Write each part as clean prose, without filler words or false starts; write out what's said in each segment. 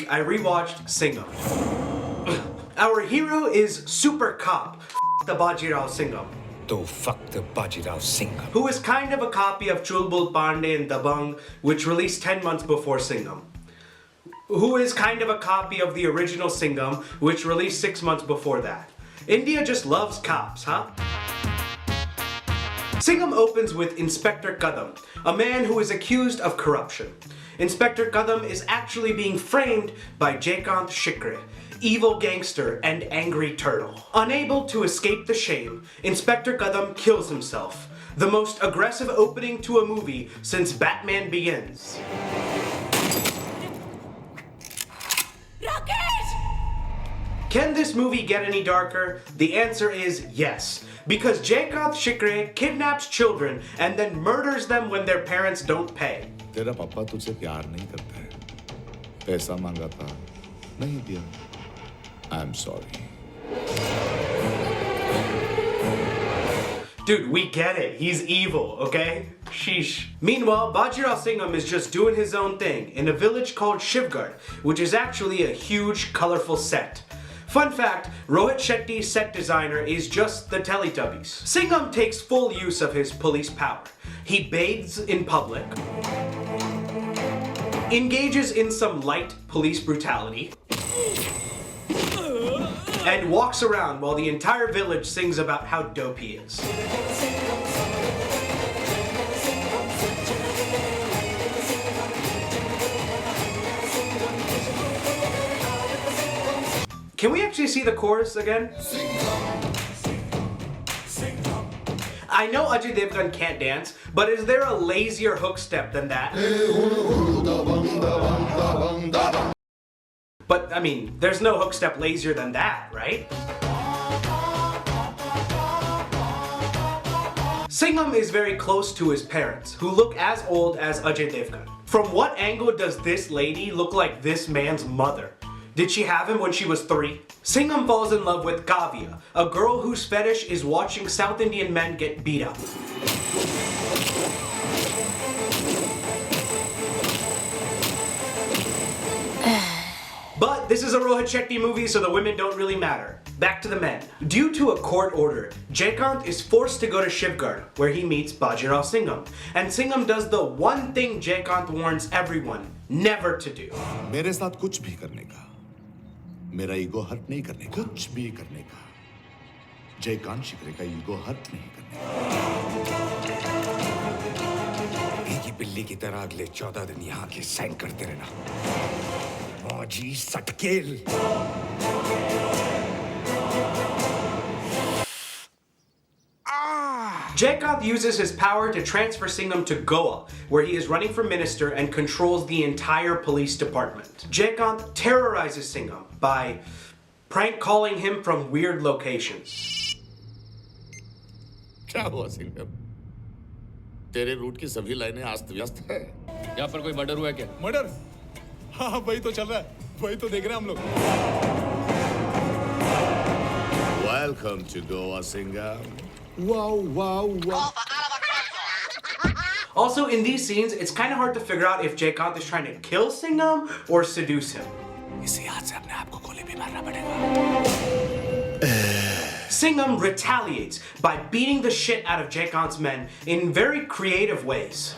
week, I rewatched Singham. Our hero is super cop, the Bajirao Singham. So fuck the Bajirao Singham. Who is kind of a copy of Chulbul Pandey and Dabang, which released 10 months before Singham. Who is kind of a copy of the original Singham, which released 6 months before that. India just loves cops, huh? Singham opens with Inspector Kadam, a man who is accused of corruption. Inspector Kadam is actually being framed by Jaikant Shikre, evil gangster and angry turtle. Unable to escape the shame, Inspector Kadam kills himself. The most aggressive opening to a movie since Batman Begins. Can this movie get any darker? The answer is yes. Because Jaikant Shikre kidnaps children and then murders them when their parents don't pay. तेरा पापा तुझसे प्यार नहीं करता है. पैसा मांगा था, नहीं दिया. I'm sorry. Dude, we get it. He's evil, okay? Sheesh. Meanwhile, Bajirao Singham is just doing his own thing in a village called Shivgarh, which is actually a huge, colorful set. Fun fact, Rohit Shetty's set designer is just the Teletubbies. Singham takes full use of his police power. He bathes in public, engages in some light police brutality, and walks around while the entire village sings about how dope he is. Can we actually see the chorus again? I know Ajay Devgan can't dance, but is there a lazier hook step than that? But, I mean, there's no hook step lazier than that, right? Singham is very close to his parents, who look as old as Ajay Devgan. From what angle does this lady look like this man's mother? Did she have him when she was 3? Singham falls in love with Kavya, a girl whose fetish is watching South Indian men get beat up. But this is a Rohit Shetty movie, so the women don't really matter. Back to the men. Due to a court order, Jaikant is forced to go to Shivgarh, where he meets Bajirao Singham. And Singham does the one thing Jaikant warns everyone never to do. मेरे साथ कुछ भी करने का, मेरा ego hurt नहीं करने का, कुछ भी करने का, जयकांत शिकरे का ईगो हर्ट नहीं करने का। एक ही बिल्ली की तरह अगले 14 दिन यहाँ के साइन करते रहना। मौजी सटकेल। Jaikant uses his power to transfer Singham to Goa, where he is running for minister and controls the entire police department. Jaikant terrorizes Singham by prank calling him from weird locations. क्या हुआ सिंघम? तेरे root की सभी लाइनें अस्त-व्यस्त है। यहाँ पर कोई मर्डर हुआ है क्या? मर्डर? हाँ वही तो चल रहा है, वही तो देख रहे हैं हम लोग। Welcome to Goa, Singham. Wow, wow, wow. Also, in these scenes, it's kind of hard to figure out if Jaikant is trying to kill Singham or seduce him. इसी हाथ से अपने आप को गोली भी मारना पड़ेगा। Singham retaliates by beating the shit out of Jaikant's men in very creative ways.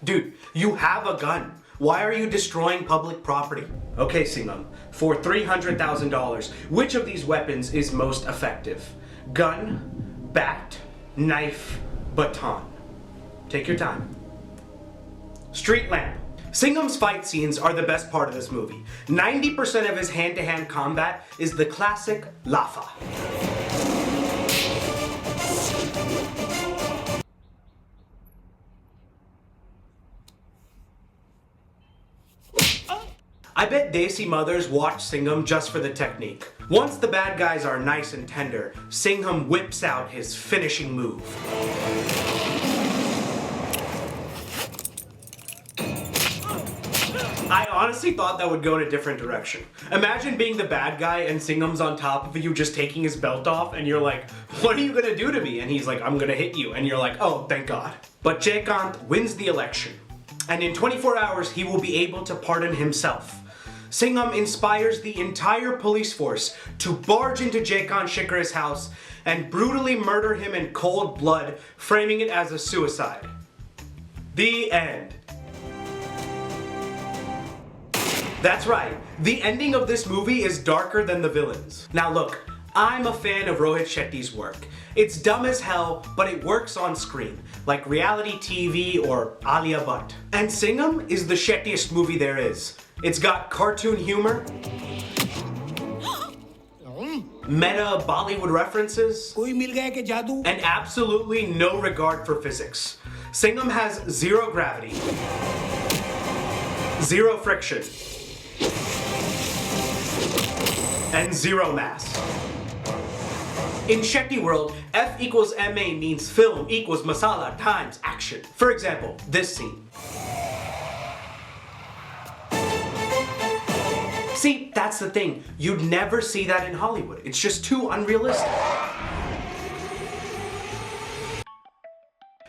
Dude, you have a gun. Why are you destroying public property? Okay, Singham, for $300,000, which of these weapons is most effective? Gun, bat, knife, baton. Take your time. Street lamp. Singham's fight scenes are the best part of this movie. 90% of his hand-to-hand combat is the classic Lafa. I bet Desi mothers watch Singham just for the technique. Once the bad guys are nice and tender, Singham whips out his finishing move. I honestly thought that would go in a different direction. Imagine being the bad guy and Singham's on top of you just taking his belt off and you're like, what are you gonna do to me? And he's like, I'm gonna hit you. And you're like, oh, thank God. But Jaykant wins the election. And in 24 hours, he will be able to pardon himself. Singham inspires the entire police force to barge into Jaykant Shikara's house and brutally murder him in cold blood, framing it as a suicide. The end. That's right, the ending of this movie is darker than the villains. Now look, I'm a fan of Rohit Shetty's work. It's dumb as hell, but it works on screen, like reality TV or Alia Bhatt. And Singham is the Shettiest movie there is. It's got cartoon humor, meta Bollywood references, and absolutely no regard for physics. Singham has zero gravity, zero friction, and zero mass. In Shetty world, F equals MA means film equals masala times action. For example, this scene. See, that's the thing. You'd never see that in Hollywood. It's just too unrealistic.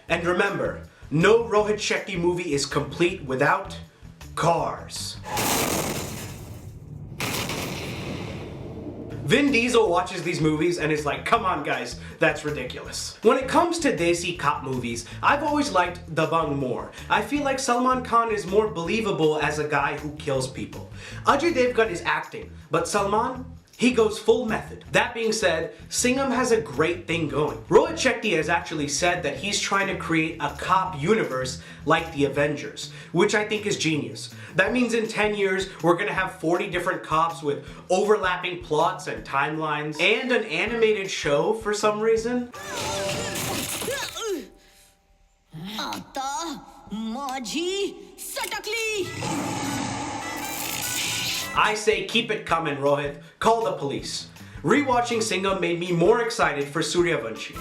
And remember, no Rohit Shetty movie is complete without cars. Vin Diesel watches these movies and is like, come on guys, that's ridiculous. When it comes to Desi cop movies, I've always liked Dabangg more. I feel like Salman Khan is more believable as a guy who kills people. Ajay Devgan is acting, but Salman, he goes full method. That being said, Singham has a great thing going. Rohit Shetty has actually said that he's trying to create a cop universe like the Avengers, which I think is genius. That means in 10 years, we're gonna have 40 different cops with overlapping plots and timelines, and an animated show for some reason. Aata, Maji, Satakli. I say keep it coming, Rohit. Call the police. Rewatching Singham made me more excited for Sooryavanshi.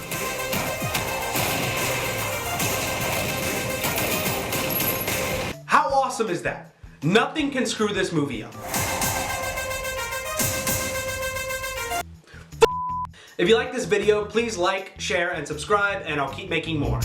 How awesome is that? Nothing can screw this movie up. If you like this video, please like, share, and subscribe, and I'll keep making more.